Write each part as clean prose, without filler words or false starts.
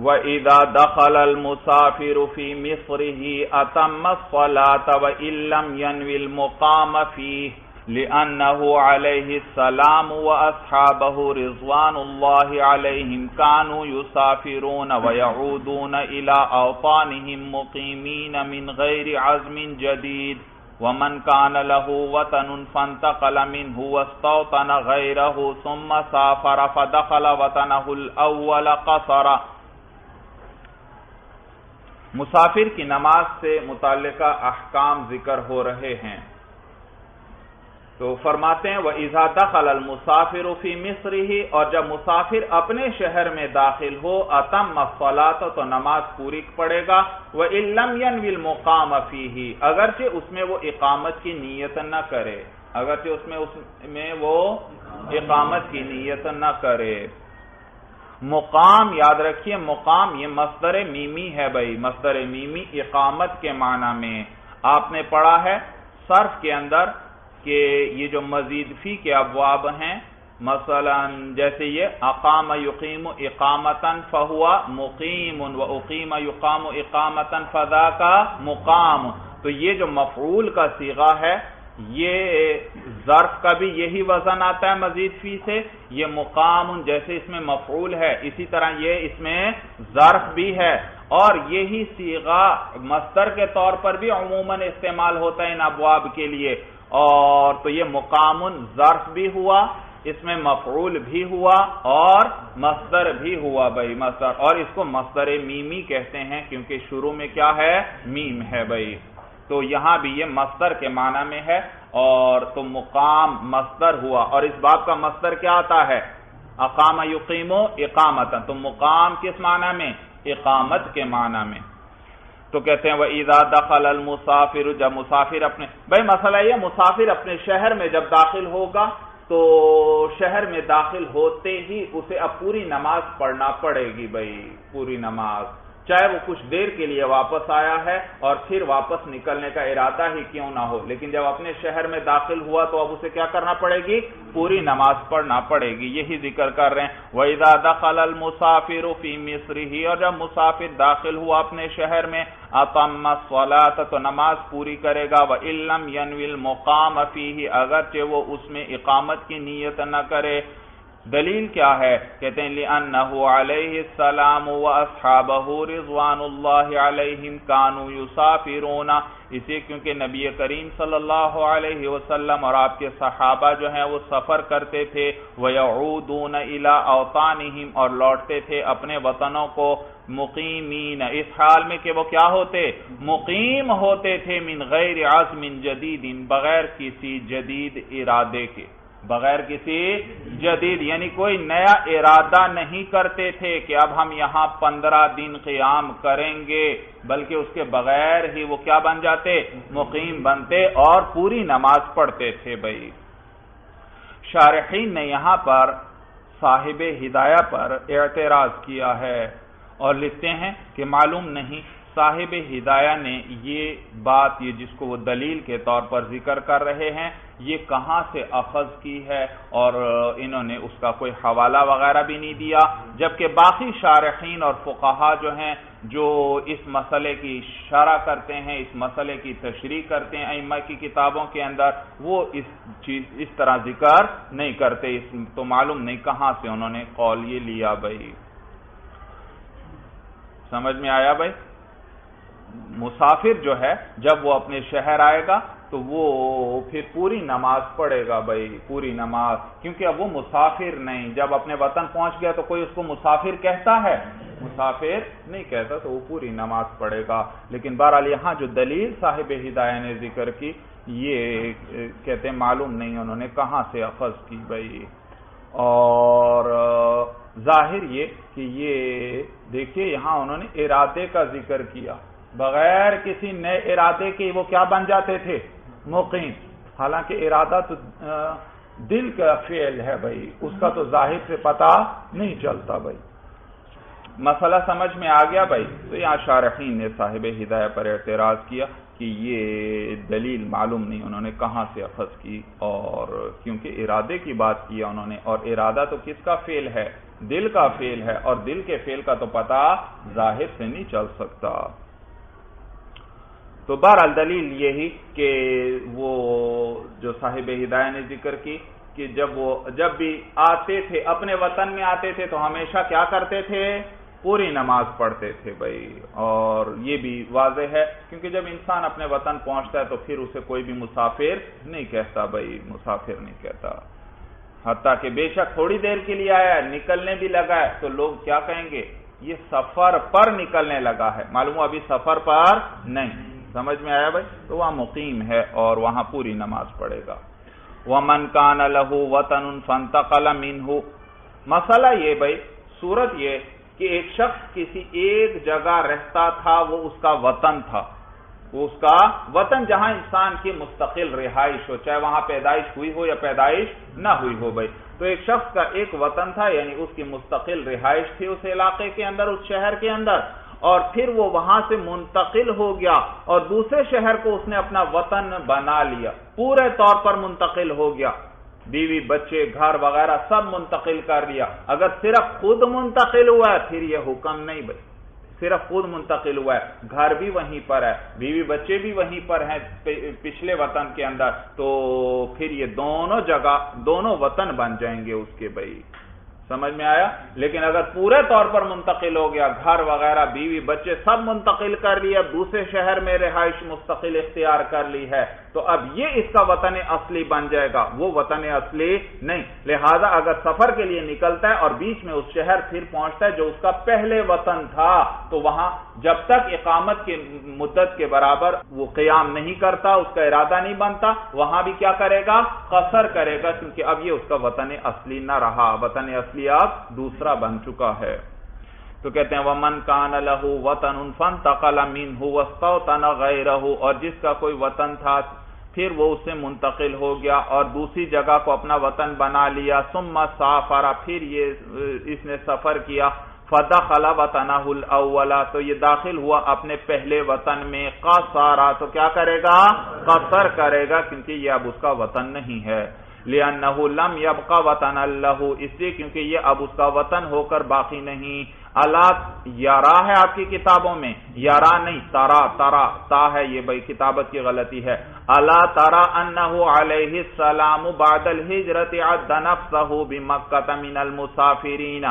وَإِذَا دَخَلَ الْمُسَافِرُ فِي مِصْرِهِ أَتَمَّ الصَّلَاةَ وَإِن لَّمْ يَنْوِ الْمُقَامَ فِيهِ لِأَنَّهُ عَلَيْهِ السَّلَامُ وَأَصْحَابُهُ رِضْوَانُ اللَّهِ عَلَيْهِمْ كَانُوا يُسَافِرُونَ وَيَعُودُونَ إِلَىٰ أَوْطَانِهِمْ مُقِيمِينَ مِنْ غَيْرِ عَزْمٍ جَدِيدٍ وَمَنْ كَانَ لَهُ وَطَنٌ فَانْتَقَلَ مِنْهُ وَاسْتَوْطَنَ غَيْرَهُ ثُمَّ سَافَرَ فَدَخَلَ وَطَنَهُ الْأَوَّلَ قَصَرَ۔ مسافر کی نماز سے متعلقہ احکام ذکر ہو رہے ہیں، تو فرماتے ہیں وَإِذَا دَخَلَ الْمُسَافِرُ فِي مِصْرِهِ، اور جب مسافر اپنے شہر میں داخل ہو أَتَمَّ الصَّلَاةَ تو نماز پوری پڑھے گا، وَإِن لَّمْ يَنْوِ الْمُقَامَ فِيهِ اگرچہ اس میں وہ اقامت کی نیت نہ کرے، اگرچہ اس میں وہ اقامت کی نیت نہ کرے۔ مقام یاد رکھیے، مقام یہ مصدر میمی ہے بھائی، مصدر میمی اقامت کے معنی میں آپ نے پڑھا ہے صرف کے اندر کہ یہ جو مزید فی کے ابواب ہیں، مثلا جیسے یہ اقام یقیم اقامتا فہوا مقیم و اقیم یقام اقامتا فذاک مقام، تو یہ جو مفعول کا صیغہ ہے یہ ظرف کا بھی یہی وزن آتا ہے مزید فی سے، یہ مقام جیسے اس میں مفعول ہے اسی طرح یہ اس میں ظرف بھی ہے، اور یہی صیغہ مصدر کے طور پر بھی عموماً استعمال ہوتا ہے ان ابواب کے لیے، اور تو یہ مقام ظرف بھی ہوا، اس میں مفعول بھی ہوا اور مصدر بھی ہوا بھائی، مصدر، اور اس کو مصدر میمی کہتے ہیں کیونکہ شروع میں کیا ہے، میم ہے بھائی، تو یہاں بھی یہ مصدر کے معنی میں ہے، اور تو مقام مصدر ہوا، اور اس باب کا مصدر کیا آتا ہے، اقام یقیم اقامتا، تو مقام کس معنی میں، اقامت کے معنی میں۔ تو کہتے ہیں وَإِذَا دَخَلَ الْمُسَافِرُ، جب مسافر اپنے، بھائی مسئلہ یہ مسافر اپنے شہر میں جب داخل ہوگا تو شہر میں داخل ہوتے ہی اسے اب پوری نماز پڑھنا پڑے گی بھائی، پوری نماز، چاہے وہ کچھ دیر کے لیے واپس آیا ہے اور پھر واپس نکلنے کا ارادہ ہی کیوں نہ ہو، لیکن جب اپنے شہر میں داخل ہوا تو اب اسے کیا کرنا پڑے گی، پوری نماز پڑھنا پڑے گی، یہی ذکر کر رہے ہیں وَإِذَا دَخَلَ الْمُسَافِرُ فِي مِصْرِهِ، اور جب مسافر داخل ہوا اپنے شہر میں أَتَمَّ الصَّلَاةَ تو نماز پوری کرے گا، وَإِن لَّمْ يَنْوِ الْمُقَامَ فِيهِ اگرچہ وہ اس میں اقامت کی نیت نہ کرے۔ دلیل کیا ہے، کہتے ہیں لِأَنَّهُ عَلَيْهِ السَّلَامُ وَأَصْحَابَهُ رِضْوَانُ اللَّهِ عَلَيْهِمْ كَانُوا يُسَافِرُونَ، اسی کیونکہ نبی کریم صلی اللہ علیہ وسلم اور آپ کے صحابہ جو ہیں وہ سفر کرتے تھے، وَيَعُودُونَ إِلَىٰ أَوْطَانِهِمْ اور لوٹتے تھے اپنے وطنوں کو، مقیمین اس حال میں کہ وہ کیا ہوتے، مقیم ہوتے تھے، من غیر عزم جدید بغیر کسی جدید ارادے کے، بغیر کسی جدید یعنی کوئی نیا ارادہ نہیں کرتے تھے کہ اب ہم یہاں 15 دن قیام کریں گے، بلکہ اس کے بغیر ہی وہ کیا بن جاتے، مقیم بنتے اور پوری نماز پڑھتے تھے بھائی۔ شارحین نے یہاں پر صاحب ہدایہ پر اعتراض کیا ہے اور لکھتے ہیں کہ معلوم نہیں صاحب ہدایہ نے یہ بات، یہ جس کو وہ دلیل کے طور پر ذکر کر رہے ہیں، یہ کہاں سے اخذ کی ہے، اور انہوں نے اس کا کوئی حوالہ وغیرہ بھی نہیں دیا، جبکہ باقی شارحین اور فقہا جو ہیں جو اس مسئلے کی شرح کرتے ہیں، اس مسئلے کی تشریح کرتے ہیں ائمہ کی کتابوں کے اندر، وہ اس طرح ذکر نہیں کرتے، تو معلوم نہیں کہاں سے انہوں نے قول یہ لیا بھائی۔ سمجھ میں آیا بھائی؟ مسافر جو ہے جب وہ اپنے شہر آئے گا تو وہ پھر پوری نماز پڑھے گا بھائی، پوری نماز، کیونکہ اب وہ مسافر نہیں، جب اپنے وطن پہنچ گیا تو کوئی اس کو مسافر کہتا ہے، مسافر نہیں کہتا، تو وہ پوری نماز پڑھے گا۔ لیکن بہرحال یہاں جو دلیل صاحب ہدایہ نے ذکر کی، یہ کہتے ہیں معلوم نہیں انہوں نے کہاں سے اخذ کی بھائی، اور ظاہر یہ کہ یہ دیکھیے یہاں انہوں نے ارادے کا ذکر کیا، بغیر کسی نئے ارادے کے وہ کیا بن جاتے تھے، مقیم، حالانکہ ارادہ تو دل کا فعل ہے بھائی، اس کا تو ظاہر سے پتہ نہیں چلتا بھائی۔ مسئلہ سمجھ میں آ گیا بھائی؟ تو یہاں شارحین نے صاحب ہدایہ پر اعتراض کیا کہ یہ دلیل معلوم نہیں انہوں نے کہاں سے اخذ کی، اور کیونکہ ارادے کی بات کیا انہوں نے، اور ارادہ تو کس کا فعل ہے، دل کا فعل ہے، اور دل کے فعل کا تو پتہ ظاہر سے نہیں چل سکتا۔ تو بہرحال دلیل یہی کہ وہ جو صاحب ہدایہ نے ذکر کی کہ جب بھی آتے تھے اپنے وطن میں آتے تھے تو ہمیشہ کیا کرتے تھے؟ پوری نماز پڑھتے تھے بھائی۔ اور یہ بھی واضح ہے کیونکہ جب انسان اپنے وطن پہنچتا ہے تو پھر اسے کوئی بھی مسافر نہیں کہتا بھائی، مسافر نہیں کہتا، حتیٰ کہ بے شک تھوڑی دیر کے لیے آیا ہے، نکلنے بھی لگا ہے تو لوگ کیا کہیں گے؟ یہ سفر پر نکلنے لگا ہے، معلوم ہو ابھی سفر پر نہیں۔ سمجھ میں آیا بھائی؟ تو وہاں مقیم ہے اور وہاں پوری نماز پڑھے گا۔ وَمَنْ كَانَ لَهُ وَطَنٌ فَانْتَقَلَ مِنْهُ، مسئلہ یہ بھائی، صورت یہ کہ ایک شخص کسی ایک جگہ رہتا تھا، وہ اس کا وطن تھا، وہ اس کا وطن جہاں انسان کی مستقل رہائش ہو، چاہے وہاں پیدائش ہوئی ہو یا پیدائش نہ ہوئی ہو بھائی۔ تو ایک شخص کا ایک وطن تھا، یعنی اس کی مستقل رہائش تھی اس علاقے کے اندر، اس شہر کے اندر، اور پھر وہ وہاں سے منتقل ہو گیا اور دوسرے شہر کو اس نے اپنا وطن بنا لیا، پورے طور پر منتقل ہو گیا، بیوی بچے گھر وغیرہ سب منتقل کر لیا۔ اگر صرف خود منتقل ہوا ہے پھر یہ حکم نہیں بھائی، صرف خود منتقل ہوا ہے، گھر بھی وہیں پر ہے، بیوی بچے بھی وہیں پر ہیں پچھلے وطن کے اندر، تو پھر یہ دونوں جگہ دونوں وطن بن جائیں گے اس کے بھائی۔ سمجھ میں آیا؟ لیکن اگر پورے طور پر منتقل ہو گیا، گھر وغیرہ بیوی بچے سب منتقل کر لیے، اب دوسرے شہر میں رہائش مستقل اختیار کر لی ہے، تو اب یہ اس کا وطن اصلی بن جائے گا، وہ وطن اصلی نہیں۔ لہذا اگر سفر کے لیے نکلتا ہے اور بیچ میں اس شہر پھر پہنچتا ہے جو اس کا پہلے وطن تھا، تو وہاں جب تک اقامت کی مدت کے برابر وہ قیام نہیں کرتا، اس کا ارادہ نہیں بنتا، وہاں بھی کیا کرے گا؟ قصر کرے گا، کیونکہ اب یہ اس کا وطن اصلی نہ رہا، وطن اصلی اب دوسرا بن چکا ہے۔ تو کہتے ہیں وَمَنْ كَانَ لَهُ وَطَنٌ فَانْتَقَلَ مِنْهُ وَاسْتَوْطَنَ غَيْرَهُ، اور جس کا کوئی وطن تھا پھر وہ اس سے منتقل ہو گیا اور دوسری جگہ کو اپنا وطن بنا لیا، ثُمَّ سَافَرَ، پھر اس نے سفر کیا، فَدَخَلَ وَطَنَهُ الْأَوَّلَ، تو یہ داخل ہوا اپنے پہلے وطن میں، قَصَرَ، تو کیا کرے گا؟ قصر کرے گا، کیونکہ یہ اب اس کا وطن نہیں ہے، لِأَنَّهُ لَمْ يَبْقَ وَطَنًا لَهُ، اس لیے کیونکہ یہ اب اس کا وطن ہو کر باقی نہیں۔ الا یارا ہے آپ کی کتابوں میں، یارا نہیں تارا، تارا تا ہے، یہ بھائی کتابت کی غلطی ہے۔ الا ترى انه علیہ السلام بعد الہجرت عد نفسه بمکہ من المسافرین،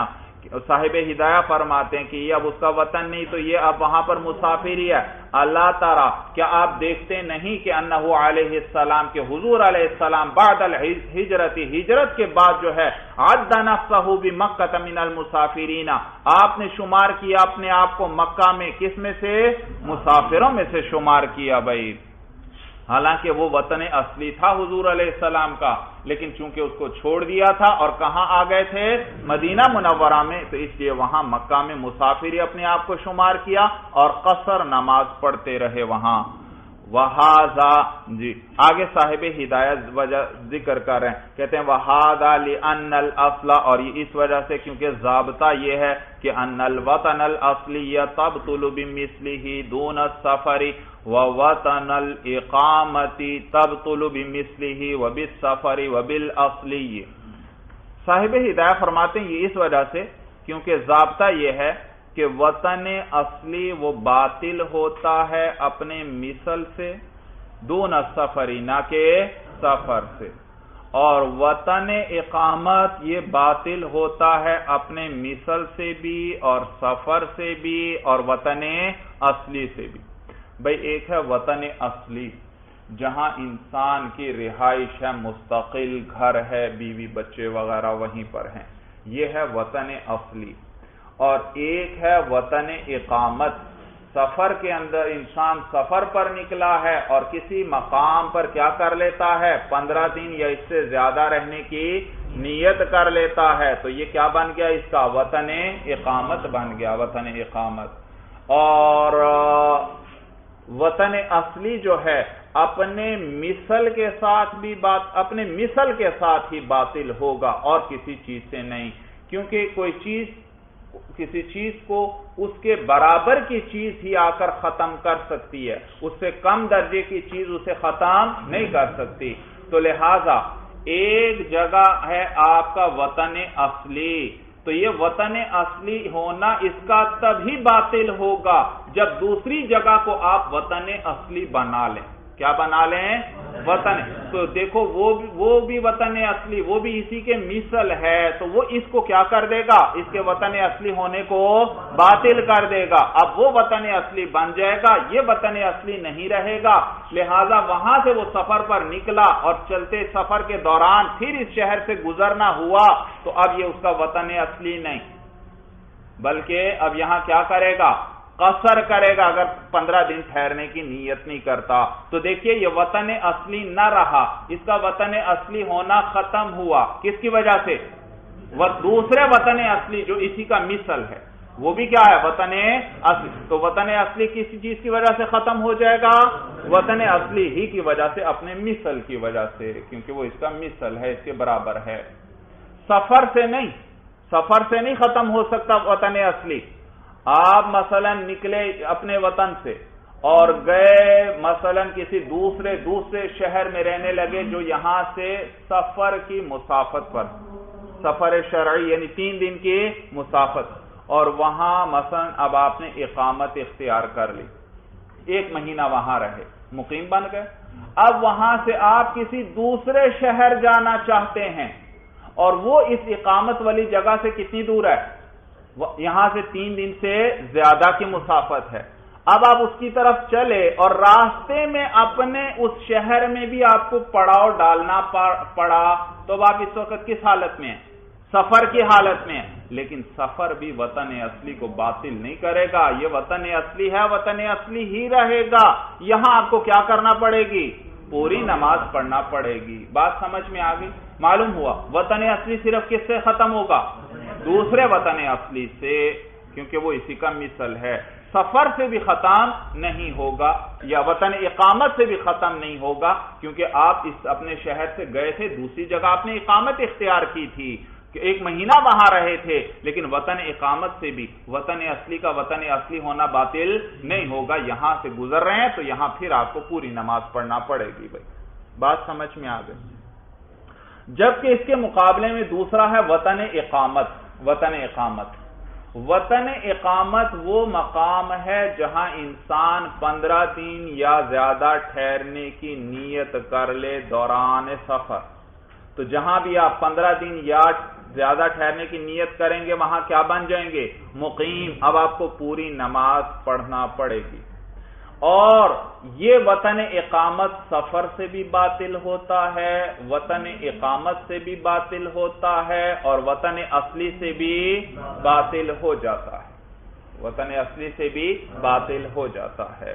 صاحب ہدایہ فرماتے ہیں کہ یہ اب اس کا وطن نہیں، تو یہ اب وہاں پر مسافر ہی ہے۔ اللہ تعالی، کیا آپ دیکھتے نہیں کہ انہ علیہ السلام، کہ حضور علیہ السلام بعد الہجرت، ہجرت کے بعد جو ہے، عد نفسہ بمکہ من المسافرین، آپ نے شمار کیا اپنے آپ کو مکہ میں، کس میں سے؟ مسافروں میں سے شمار کیا بھائی۔ حالانکہ وہ وطن اصلی تھا حضور علیہ السلام کا، لیکن چونکہ اس کو چھوڑ دیا تھا اور کہاں آ گئے تھے؟ مدینہ منورہ میں، تو اس لیے وہاں مکہ میں مسافری اپنے آپ کو شمار کیا اور قصر نماز پڑھتے رہے وہاں۔ وہذا، جی آگے صاحب ہدایت وجہ ذکر کر رہے ہیں، کہتے ہیں وہذا لأن الاصل، اور یہ اس وجہ سے کیونکہ ضابطہ یہ ہے کہ ان الوطن الاصلی تبطل بمثله دون السفر ووطن الاقامت تبطل بمثله وبالسفر وبالاصلی۔ صاحب ہدایت فرماتے ہیں یہ اس وجہ سے کیونکہ ضابطہ یہ ہے کہ وطن اصلی وہ باطل ہوتا ہے اپنے مثل سے، دون السفری، نہ کہ سفر سے، اور وطن اقامت یہ باطل ہوتا ہے اپنے مثل سے بھی اور سفر سے بھی اور وطن اصلی سے بھی۔ بھئی ایک ہے وطن اصلی جہاں انسان کی رہائش ہے، مستقل گھر ہے، بیوی بچے وغیرہ وہیں پر ہیں، یہ ہے وطن اصلی۔ اور ایک ہے وطن اقامت، سفر کے اندر انسان سفر پر نکلا ہے اور کسی مقام پر کیا کر لیتا ہے؟ 15 دن یا اس سے زیادہ رہنے کی نیت کر لیتا ہے، تو یہ کیا بن گیا؟ اس کا وطن اقامت بن گیا، وطن اقامت۔ اور وطن اصلی جو ہے اپنے مثل کے ساتھ بھی اپنے مثل کے ساتھ ہی باطل ہوگا اور کسی چیز سے نہیں، کیونکہ کوئی چیز کسی چیز کو اس کے برابر کی چیز ہی آ کر ختم کر سکتی ہے، اس سے کم درجے کی چیز اسے ختم نہیں کر سکتی۔ تو لہذا ایک جگہ ہے آپ کا وطن اصلی، تو تو یہ وطن اصلی ہونا اس کا تبھی باطل ہوگا جب دوسری جگہ کو آپ وطن اصلی بنا لیں. کیا بنا لیں؟ وطن. تو دیکھو وہ بھی وطن اصلی، وہ بھی اسی کے مثل ہے، تو وہ اس کو کیا کر دے گا؟ اس کے وطن اصلی ہونے کو باطل کر دے گا. اب وہ وطن اصلی بن جائے گا، یہ وطن اصلی نہیں رہے گا. لہذا وہاں سے وہ سفر پر نکلا اور چلتے سفر کے دوران پھر اس شہر سے گزرنا ہوا، تو اب یہ اس کا وطن اصلی نہیں، بلکہ اب یہاں کیا کرے گا؟ قصر کرے گا اگر 15 دن ٹھہرنے کی نیت نہیں کرتا. تو دیکھیے یہ وطن اصلی نہ رہا، اس کا وطن اصلی ہونا ختم ہوا. کس کی وجہ سے؟ دوسرے وطن اصلی جو اسی کا مثل ہے، وہ بھی کیا ہے؟ وطن اصلی. تو وطن اصلی کسی چیز کی وجہ سے ختم ہو جائے گا؟ وطن اصلی ہی کی وجہ سے، اپنے مثل کی وجہ سے، کیونکہ وہ اس کا مثل ہے، اس کے برابر ہے. سفر سے نہیں ختم ہو سکتا وطن اصلی. آپ مثلا نکلے اپنے وطن سے اور گئے مثلا کسی دوسرے شہر میں رہنے لگے جو یہاں سے سفر کی مسافت پر، سفر شرعی یعنی 3 دن کی مسافت، اور وہاں مثلا اب آپ نے اقامت اختیار کر لی، 1 مہینہ وہاں رہے، مقیم بن گئے. اب وہاں سے آپ کسی دوسرے شہر جانا چاہتے ہیں، اور وہ اس اقامت والی جگہ سے کتنی دور ہے؟ یہاں سے 3 دن سے زیادہ کی مسافت ہے. اب آپ اس کی طرف چلے اور راستے میں اپنے اس شہر میں بھی آپ کو پڑاؤ ڈالنا پڑا، تو اب آپ اس وقت کس حالت میں ہیں؟ سفر کی حالت میں ہیں. لیکن سفر بھی وطن اصلی کو باطل نہیں کرے گا. یہ وطن اصلی ہے، وطن اصلی ہی رہے گا. یہاں آپ کو کیا کرنا پڑے گی؟ پوری نماز پڑھنا پڑے گی. بات سمجھ میں آ گئی؟ معلوم ہوا وطن اصلی صرف کس سے ختم ہوگا؟ دوسرے وطن اصلی سے، کیونکہ وہ اسی کا مثل ہے. سفر سے بھی ختم نہیں ہوگا، یا وطن اقامت سے بھی ختم نہیں ہوگا، کیونکہ آپ اپنے شہر سے گئے تھے، دوسری جگہ آپ نے اقامت اختیار کی تھی کہ 1 مہینہ وہاں رہے تھے، لیکن وطن اقامت سے بھی وطن اصلی کا وطن اصلی ہونا باطل نہیں ہوگا. یہاں سے گزر رہے ہیں تو یہاں پھر آپ کو پوری نماز پڑھنا پڑے گی. بھائی بات سمجھ میں آ گئی؟ جبکہ اس کے مقابلے میں دوسرا ہے وطن اقامت. وطن اقامت وہ مقام ہے جہاں انسان 15 دن یا زیادہ ٹھہرنے کی نیت کر لے دوران سفر. تو جہاں بھی آپ 15 دن یا زیادہ ٹھہرنے کی نیت کریں گے وہاں کیا بن جائیں گے؟ مقیم. اب آپ کو پوری نماز پڑھنا پڑے گی. اور یہ وطن اقامت سفر سے بھی باطل ہوتا ہے، وطن اقامت سے بھی باطل ہوتا ہے، اور وطن اصلی سے بھی باطل ہو جاتا ہے. وطن اصلی سے بھی باطل ہو جاتا ہے.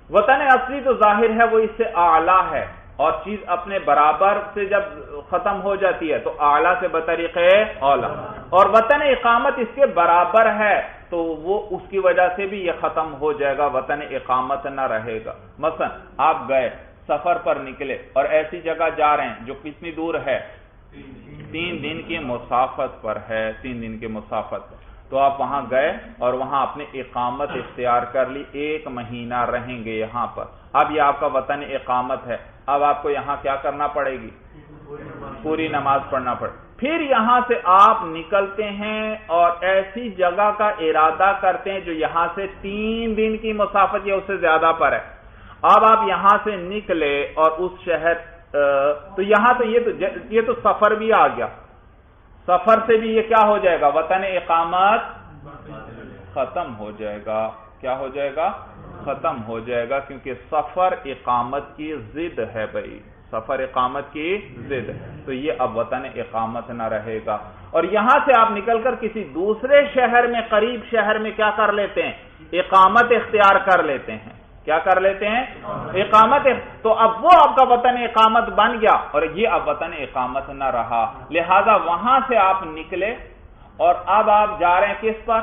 وطن اصلی تو ظاہر ہے وہ اس سے اعلیٰ ہے، اور چیز اپنے برابر سے جب ختم ہو جاتی ہے تو اعلیٰ سے بطریق اولیٰ. اور وطن اقامت اس کے برابر ہے تو وہ اس کی وجہ سے بھی یہ ختم ہو جائے گا، وطن اقامت نہ رہے گا. مثلا آپ گئے، سفر پر نکلے اور ایسی جگہ جا رہے ہیں جو کتنی دور ہے؟ 3 دن کی مسافت پر ہے. 3 دن کی مسافت پر تو آپ وہاں گئے اور وہاں اپنے اقامت اختیار کر لی، 1 مہینہ رہیں گے یہاں پر. اب یہ آپ کا وطن اقامت ہے. اب آپ کو یہاں کیا کرنا پڑے گی؟ پوری نماز پڑھنا پڑے. پھر یہاں سے آپ نکلتے ہیں اور ایسی جگہ کا ارادہ کرتے ہیں جو یہاں سے 3 دن کی مسافت یا اس سے زیادہ پر ہے. اب آپ یہاں سے نکلے اور اس شہر تو یہاں تو یہ تو سفر بھی آ گیا. سفر سے بھی یہ کیا ہو جائے گا؟ وطن اقامت ختم ہو جائے گا. کیا ہو جائے گا؟ ختم ہو جائے گا، کیونکہ سفر اقامت کی ضد ہے. بھائی سفر اقامت کی ضد ہے، تو یہ اب وطن اقامت نہ رہے گا. اور یہاں سے آپ نکل کر کسی دوسرے شہر میں، قریب شہر میں کیا کر لیتے ہیں؟ اقامت اختیار کر لیتے ہیں. کیا کر لیتے ہیں؟ اقامت. تو اب وہ آپ کا وطن اقامت بن گیا، اور یہ اب وطن اقامت نہ رہا. لہذا وہاں سے آپ نکلے اور اب آپ جا رہے ہیں کس پر؟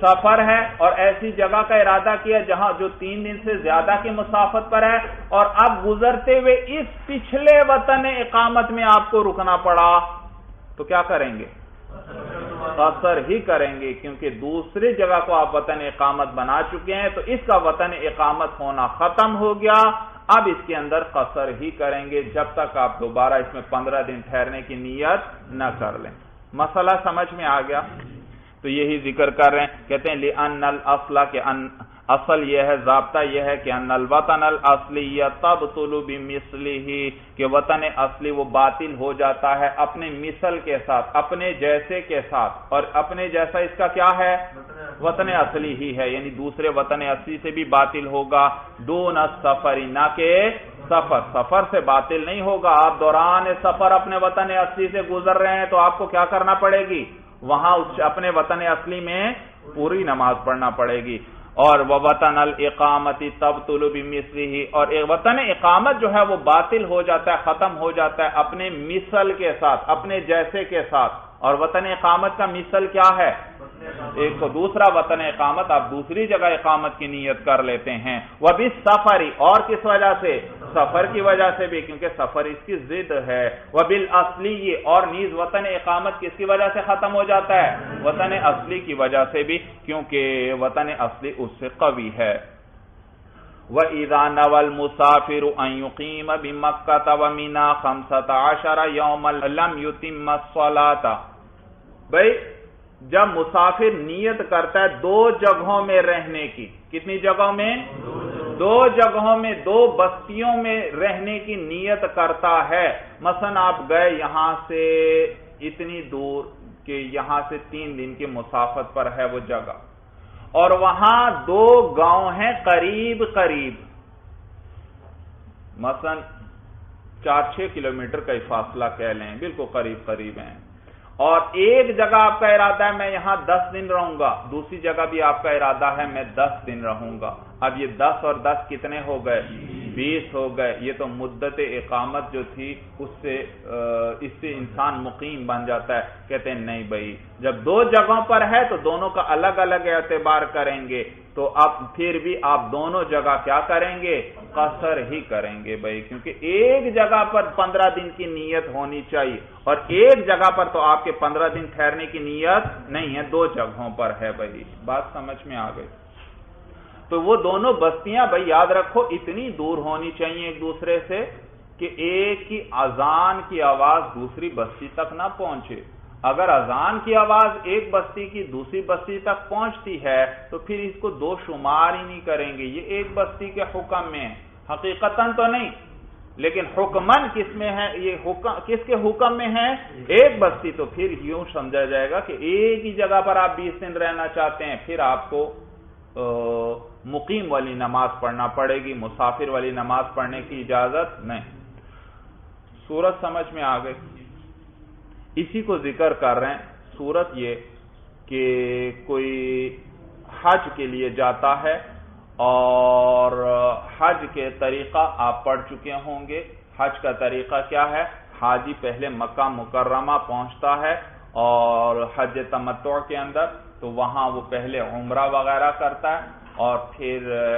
سفر ہے، اور ایسی جگہ کا ارادہ کیا جہاں جو 3 دن سے زیادہ کی مسافت پر ہے، اور اب گزرتے ہوئے اس پچھلے وطن اقامت میں آپ کو رکنا پڑا، تو کیا کریں گے؟ قصر ہی کریں گے، کیونکہ دوسری جگہ کو آپ وطن اقامت بنا چکے ہیں، تو اس کا وطن اقامت ہونا ختم ہو گیا. اب اس کے اندر قصر ہی کریں گے جب تک آپ دوبارہ اس میں 15 دن ٹھہرنے کی نیت نہ کر لیں. مسئلہ سمجھ میں آ گیا؟ تو یہی ذکر کر رہے ہیں، کہتے ہیں لِأَنَّ الْأَصْلَ کہ اصل یہ ہے، ضابطہ یہ ہے کہ ان الوطن الاصلی تبطل بمثلہ کہ وطن اصلی وہ باطل ہو جاتا ہے اپنے مثل کے ساتھ، اپنے جیسے کے ساتھ، اور اپنے جیسا اس کا کیا ہے؟ وطن اصلی ہی ہے، یعنی دوسرے وطن اصلی سے بھی باطل ہوگا، دون السفر نہ کہ سفر سے باطل نہیں ہوگا۔ آپ دوران سفر اپنے وطن اصلی سے گزر رہے ہیں تو آپ کو کیا کرنا پڑے گی؟ وہاں اپنے وطن اصلی میں پوری نماز پڑھنا پڑے گی۔ اور وطن الاقامت تبطل بمثلہ، اور وطن اقامت جو ہے وہ باطل ہو جاتا ہے، ختم ہو جاتا ہے اپنے مثل کے ساتھ، اپنے جیسے کے ساتھ۔ اور وطن اقامت کا مثل کیا ہے؟ ایک تو دوسرا وطن اقامت آپ دوسری جگہ اقامت کی نیت کر لیتے ہیں۔ وبالسفر، اور کس وجہ سے؟ سفر کی وجہ سے بھی، کیونکہ سفر اس کی ضد ہے۔ وبالاصلی، اور نیز وطن اقامت کس کی وجہ سے ختم ہو جاتا ہے؟ وطن اصلی کی وجہ سے بھی، کیونکہ وطن اصلی اس سے قوی ہے۔ وَإِذَا نَوَى الْمُسَافِرُ أَن يُقِيمَ بِمَكَّةَ وَمِنَى 15 يَوْمًا لَمْ يُتِمَّ الصَّلَاةَ، بھئی جب مسافر نیت کرتا ہے دو جگہوں میں رہنے کی، کتنی جگہوں میں؟ دو جگہوں میں، دو بستیوں میں رہنے کی نیت کرتا ہے۔ مثلا آپ گئے یہاں سے اتنی دور کہ یہاں سے 3 دن کی مسافت پر ہے وہ جگہ، اور وہاں 2 گاؤں ہیں قریب قریب، مثلا 4-6 کلومیٹر کا فاصلہ کہہ لیں، بالکل قریب قریب ہیں، اور ایک جگہ آپ کا ارادہ ہے میں یہاں 10 دن رہوں گا، دوسری جگہ بھی آپ کا ارادہ ہے میں 10 دن رہوں گا۔ اب یہ 10 اور 10 کتنے ہو گئے؟ 20 ہو گئے۔ یہ تو مدت اقامت جو تھی اس سے انسان مقیم بن جاتا ہے۔ کہتے ہیں نہیں بھائی، جب 2 جگہوں پر ہے تو دونوں کا الگ الگ اعتبار کریں گے، تو اب پھر بھی آپ دونوں جگہ کیا کریں گے؟ قصر ہی کریں گے بھائی، کیونکہ ایک جگہ پر 15 دن کی نیت ہونی چاہیے، اور ایک جگہ پر تو آپ کے 15 دن ٹھہرنے کی نیت نہیں ہے، 2 جگہوں پر ہے بھائی۔ بات سمجھ میں آ گئی؟ تو وہ دونوں بستیاں بھائی یاد رکھو اتنی دور ہونی چاہیے ایک دوسرے سے کہ ایک کی اذان کی آواز دوسری بستی تک نہ پہنچے۔ اگر اذان کی آواز ایک بستی کی دوسری بستی تک پہنچتی ہے تو پھر اس کو 2 شمار ہی نہیں کریں گے، یہ ایک بستی کے حکم میں ہے، حقیقتاً تو نہیں، لیکن حکماً کس میں ہے؟ یہ کس کے حکم میں ہے؟ ایک بستی، تو پھر یوں سمجھا جائے گا کہ ایک ہی جگہ پر آپ 20 دن رہنا چاہتے ہیں، پھر آپ کو مقیم والی نماز پڑھنا پڑے گی، مسافر والی نماز پڑھنے کی اجازت نہیں۔ صورت سمجھ میں آ گئی؟ اسی کو ذکر کر رہے ہیں۔ صورت یہ کہ کوئی حج کے لیے جاتا ہے اور حج کے طریقہ آپ پڑھ چکے ہوں گے۔ حج کا طریقہ کیا ہے؟ حاجی پہلے مکہ مکرمہ پہنچتا ہے اور حج تمتع کے اندر تو وہاں وہ پہلے عمرہ وغیرہ کرتا ہے، اور پھر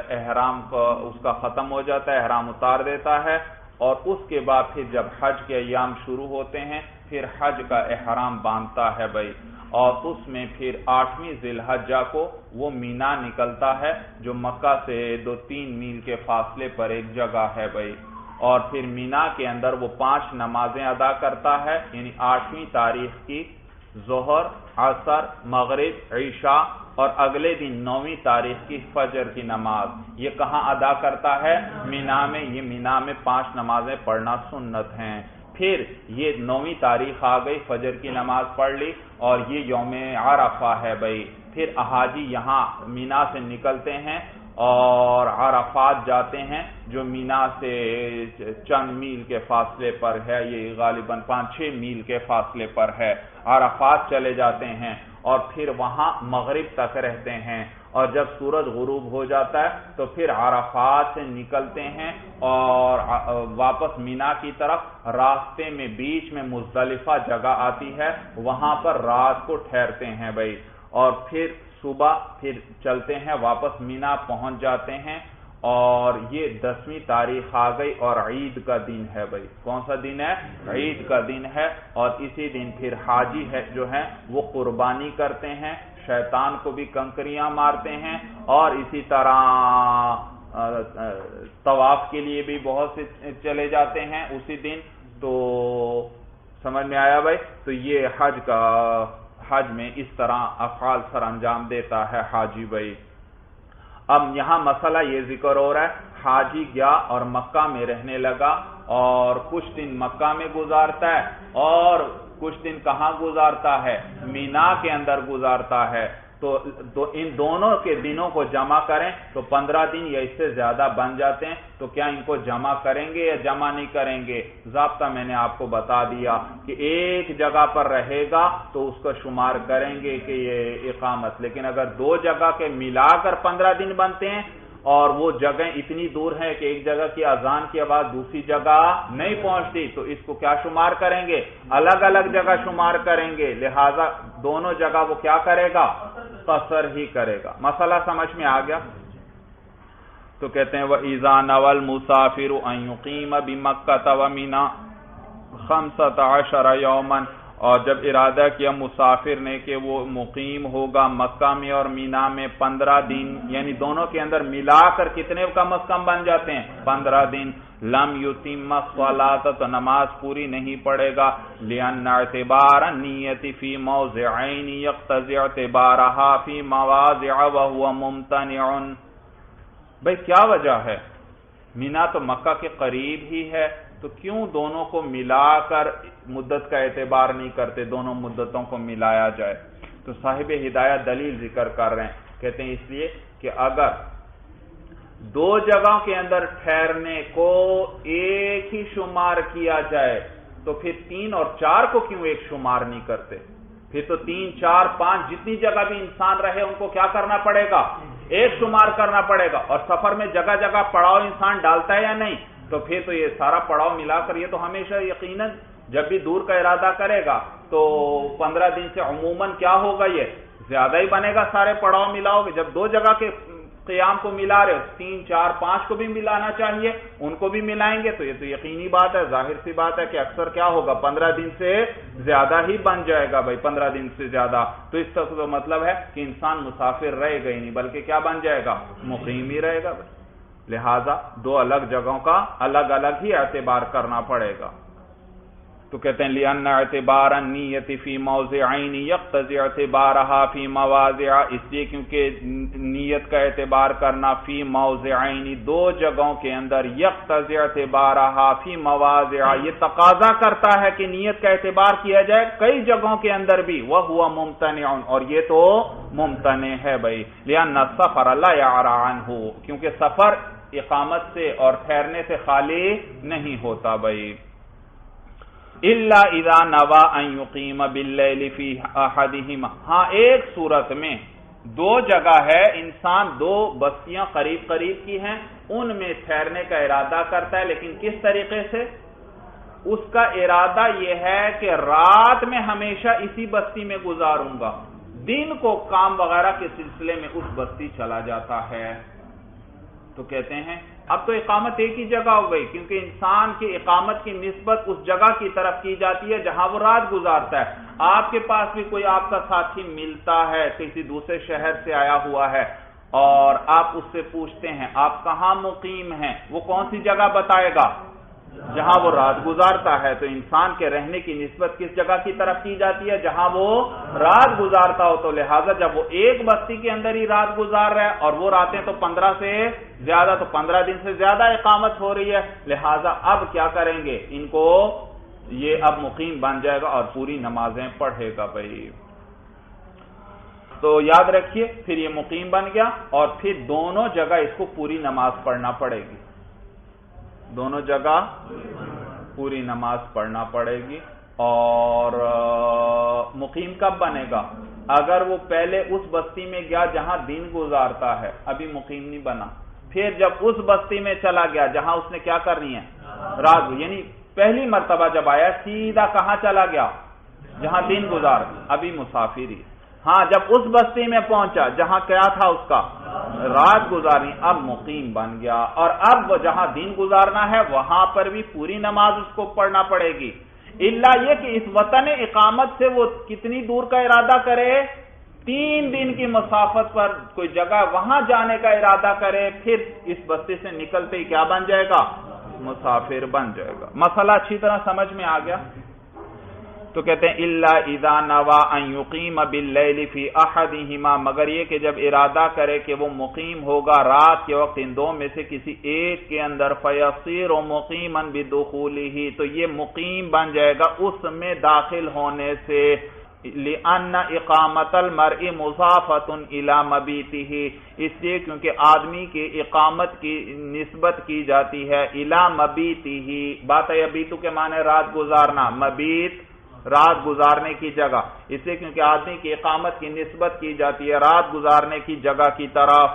احرام اس کا ختم ہو جاتا ہے، احرام اتار دیتا ہے، اور اس کے بعد پھر جب حج کے ایام شروع ہوتے ہیں پھر حج کا احرام باندھتا ہے بھائی، اور اس میں پھر 8ویں ذی الحجہ کو وہ مینا نکلتا ہے جو مکہ سے 2-3 میل کے فاصلے پر ایک جگہ ہے بھائی، اور پھر مینا کے اندر وہ 5 نمازیں ادا کرتا ہے، یعنی 8ویں تاریخ کی ظہر، عصر، مغرب، عشاء، اور اگلے دن 9ویں تاریخ کی فجر کی نماز۔ یہ کہاں ادا کرتا ہے؟ مینا میں۔ یہ مینا میں 5 نمازیں پڑھنا سنت ہیں۔ پھر یہ 9ویں تاریخ آ گئی، فجر کی نماز پڑھ لی، اور یہ یوم عرفہ ہے بھائی۔ پھر حاجی یہاں مینا سے نکلتے ہیں اور عرفات جاتے ہیں جو مینا سے چند میل کے فاصلے پر ہے، یہ غالباً 5-6 میل کے فاصلے پر ہے۔ عرفات چلے جاتے ہیں اور پھر وہاں مغرب تک رہتے ہیں، اور جب سورج غروب ہو جاتا ہے تو پھر عرفات سے نکلتے ہیں اور واپس مینا کی طرف، راستے میں بیچ میں مزدلفہ جگہ آتی ہے، وہاں پر رات کو ٹھہرتے ہیں بھائی، اور پھر صبح پھر چلتے ہیں واپس مینا پہنچ جاتے ہیں، اور یہ 10ویں تاریخ آ گئی اور عید کا دن ہے بھائی۔ کون سا دن ہے؟ عید کا دن ہے، اور اسی دن پھر حاجی ہے جو ہیں وہ قربانی کرتے ہیں، شیطان کو بھی کنکریاں مارتے ہیں، اور اسی طرح طواف کے لیے بھی بہت سے چلے جاتے ہیں اسی دن۔ تو سمجھ میں آیا بھائی؟ تو یہ حج میں اس طرح افعال سر انجام دیتا ہے حاجی بھائی۔ اب یہاں مسئلہ یہ ذکر ہو رہا ہے، حاجی گیا اور مکہ میں رہنے لگا اور کچھ دن مکہ میں گزارتا ہے اور کچھ دن کہاں گزارتا ہے؟ مینا کے اندر گزارتا ہے، تو ان دونوں کے دنوں کو جمع کریں تو 15 دن یا اس سے زیادہ بن جاتے ہیں، تو کیا ان کو جمع کریں گے یا جمع نہیں کریں گے؟ ضابطہ میں نے آپ کو بتا دیا کہ ایک جگہ پر رہے گا تو اس کو شمار کریں گے کہ یہ اقامت، لیکن اگر دو جگہ کے ملا کر 15 دن بنتے ہیں اور وہ جگہ اتنی دور ہے کہ ایک جگہ کی اذان کی آواز دوسری جگہ نہیں پہنچتی، تو اس کو کیا شمار کریں گے؟ الگ الگ جگہ شمار کریں گے، لہذا دونوں جگہ وہ کیا کرے گا؟ قصر ہی کرے گا۔ مسئلہ سمجھ میں آ گیا؟ تو کہتے ہیں وَإِذَا نَوَى الْمُسَافِرُ أَن يُقِيمَ بِمَكَّةَ وَمِنَى 15 يَوْمًا، اور جب ارادہ کیا مسافر نے کہ وہ مقیم ہوگا مکہ میں اور مینا میں 15 دن، یعنی دونوں کے اندر ملا کر کتنے کم از کم بن جاتے ہیں؟ 15 دن۔ لم یتم الصلاۃ، تو نماز پوری نہیں پڑے گا، لأن اعتبار النیت فی موضعین یقتضی اعتبارها فی مواضع وهو ممتنع۔ بھئی کیا وجہ ہے؟ مینا تو مکہ کے قریب ہی ہے، تو کیوں دونوں کو ملا کر مدت کا اعتبار نہیں کرتے، دونوں مدتوں کو ملایا جائے؟ تو صاحب ہدایت دلیل ذکر کر رہے ہیں، کہتے ہیں اس لیے کہ اگر دو جگہوں کے اندر ٹھہرنے کو ایک ہی شمار کیا جائے تو پھر 3 اور 4 کو کیوں ایک شمار نہیں کرتے؟ پھر تو 3، 4، 5 جتنی جگہ بھی انسان رہے ان کو کیا کرنا پڑے گا؟ ایک شمار کرنا پڑے گا۔ اور سفر میں جگہ جگہ پڑاؤ انسان ڈالتا ہے یا نہیں؟ تو پھر تو یہ سارا پڑاؤ ملا کر یہ تو ہمیشہ یقیناً جب بھی دور کا ارادہ کرے گا تو 15 دن سے عموماً کیا ہوگا؟ یہ زیادہ ہی بنے گا، سارے پڑاؤ ملاؤ گے۔ جب دو جگہ کے قیام کو ملا رہے ہو، 3، 4، 5 کو بھی ملانا چاہیے، ان کو بھی ملائیں گے، تو یہ تو یقینی بات ہے، ظاہر سی بات ہے کہ اکثر کیا ہوگا؟ 15 دن سے زیادہ ہی بن جائے گا بھائی، 15 دن سے زیادہ۔ تو اس کا تو مطلب ہے کہ انسان مسافر رہے گا ہی نہیں، بلکہ کیا بن جائے گا؟ مقیم ہی رہے گا بھائی۔ لہذا دو الگ جگہوں کا الگ الگ ہی اعتبار کرنا پڑے گا۔ تو کہتے ہیں لِأَنَّ اعتبار النیت فی موضعین یقتضی اعتبارها فی مواضع، اس لیے کیونکہ نیت کا اعتبار کرنا فی موضعین دو جگہوں کے اندر، یقتضی اعتبارها فی مواضع یہ تقاضا کرتا ہے کہ نیت کا اعتبار کیا جائے کئی جگہوں کے اندر بھی، وَهُوَ مُمْتَنِعٌ، اور یہ تو ممتنع ہے بھائی۔ لِأَنَّ السَّفَرَ لَا يَعْرَى عَنْهُ، کیونکہ سفر اقامت سے اور ٹھہرنے سے خالی نہیں ہوتا بھائی۔ الا اذا نوى ان يقيم بالليل في احدهما، ہاں ایک صورت میں دو جگہ ہے، انسان دو بستیاں قریب قریب کی ہیں، ان میں ٹھہرنے کا ارادہ کرتا ہے، لیکن کس طریقے سے؟ اس کا ارادہ یہ ہے کہ رات میں ہمیشہ اسی بستی میں گزاروں گا، دن کو کام وغیرہ کے سلسلے میں اس بستی چلا جاتا ہے۔ تو کہتے ہیں اب تو اقامت ایک ہی جگہ ہو گئی، کیونکہ انسان کی اقامت کی نسبت اس جگہ کی طرف کی جاتی ہے جہاں وہ رات گزارتا ہے۔ آپ کے پاس بھی کوئی آپ کا ساتھی ملتا ہے، کسی دوسرے شہر سے آیا ہوا ہے، اور آپ اس سے پوچھتے ہیں آپ کہاں مقیم ہیں، وہ کون سی جگہ بتائے گا؟ جہاں وہ رات گزارتا ہے۔ تو انسان کے رہنے کی نسبت کس جگہ کی طرف کی جاتی ہے؟ جہاں وہ رات گزارتا ہو۔ تو لہٰذا جب وہ ایک بستی کے اندر ہی رات گزار رہا ہے اور وہ راتیں تو 15 سے زیادہ، تو 15 دن سے زیادہ اقامت ہو رہی ہے، لہٰذا اب کیا کریں گے؟ ان کو یہ اب مقیم بن جائے گا اور پوری نمازیں پڑھے گا بھائی۔ تو یاد رکھیے پھر یہ مقیم بن گیا اور پھر دونوں جگہ اس کو پوری نماز پڑھنا پڑے گی، دونوں جگہ پوری نماز پڑھنا پڑے گی۔ اور مقیم کب بنے گا؟ اگر وہ پہلے اس بستی میں گیا جہاں دن گزارتا ہے، ابھی مقیم نہیں بنا، پھر جب اس بستی میں چلا گیا جہاں اس نے کیا کرنی ہے؟ رات، یعنی پہلی مرتبہ جب آیا سیدھا کہاں چلا گیا؟ جہاں دن گزار، ابھی مسافری۔ ہاں جب اس بستی میں پہنچا جہاں کیا تھا اس کا؟ رات گزارنی، اب مقیم بن گیا، اور اب وہ جہاں دن گزارنا ہے وہاں پر بھی پوری نماز اس کو پڑھنا پڑے گی، الا یہ کہ اس وطن اقامت سے وہ کتنی دور کا ارادہ کرے؟ 3 دن کی مسافت پر کوئی جگہ وہاں جانے کا ارادہ کرے، پھر اس بستی سے نکلتے ہی کیا بن جائے گا؟ مسافر بن جائے گا۔ مسئلہ اچھی طرح سمجھ میں آ گیا؟ تو کہتے ہیں الا اذا نوا ان یقیم باللیل فی احدہما، مگر یہ کہ جب ارادہ کرے کہ وہ مقیم ہوگا رات کے وقت ان دو میں سے کسی ایک کے اندر، فیصیر مقیما بدخولہ، تو یہ مقیم بن جائے گا اس میں داخل ہونے سے، لأن اقامت المرء مضافۃ الی مبیتہ، اس لیے کیونکہ آدمی کی اقامت کی نسبت کی جاتی ہے الی مبیتہ، بات ہے یبیتو کے معنی رات گزارنا، مبیت رات گزارنے کی جگہ، اس لیے کیونکہ آدمی کی اقامت کی نسبت کی جاتی ہے رات گزارنے کی جگہ کی طرف۔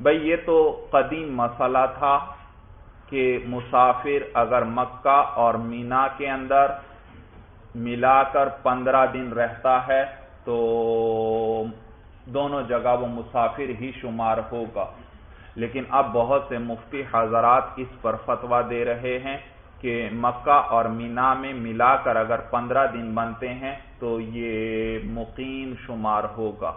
بھئی یہ تو قدیم مسئلہ تھا کہ مسافر اگر مکہ اور مینا کے اندر ملا کر 15 دن رہتا ہے تو دونوں جگہ وہ مسافر ہی شمار ہوگا، لیکن اب بہت سے مفتی حضرات اس پر فتویٰ دے رہے ہیں کہ مکہ اور مینا میں ملا کر اگر 15 دن بنتے ہیں تو یہ مقیم شمار ہوگا،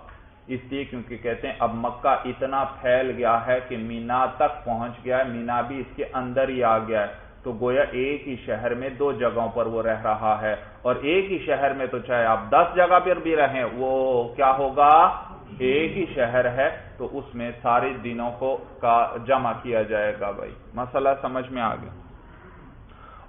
اس لیے کیونکہ کہتے ہیں اب مکہ اتنا پھیل گیا ہے کہ مینا تک پہنچ گیا ہے، مینا بھی اس کے اندر ہی آ گیا ہے، تو گویا ایک ہی شہر میں دو جگہوں پر وہ رہ رہا ہے، اور ایک ہی شہر میں تو چاہے آپ 10 جگہ پر بھی رہیں وہ کیا ہوگا، ایک ہی شہر ہے، تو اس میں سارے دنوں کو کا جمع کیا جائے گا۔ بھائی مسئلہ سمجھ میں آ گیا۔